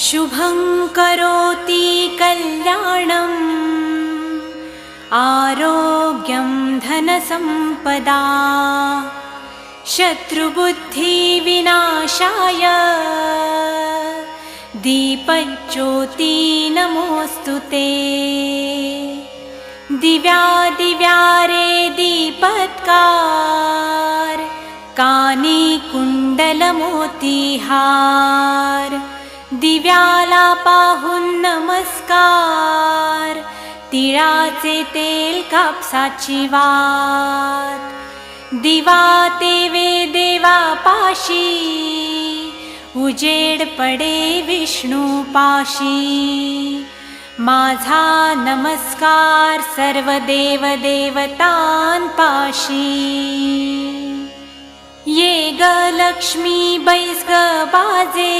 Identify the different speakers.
Speaker 1: शुभं करोति कल्याणम् आरोग्यं धनसम्पदा शत्रुबुद्धिविनाशाय दीपज्योति नमोऽस्तुते। दिव्यादिव्यारे दीपत्कार कानी कुंडलमोतीहार दिव्याला पाहून नमस्कार तिळाचे तेल कापसाची वात दिवा तेवे देवा पाशी उजेड पडे विष्णू पाशी माझा नमस्कार सर्व देव देवतांपाशी ये ग लक्ष्मी बैस ग बाजे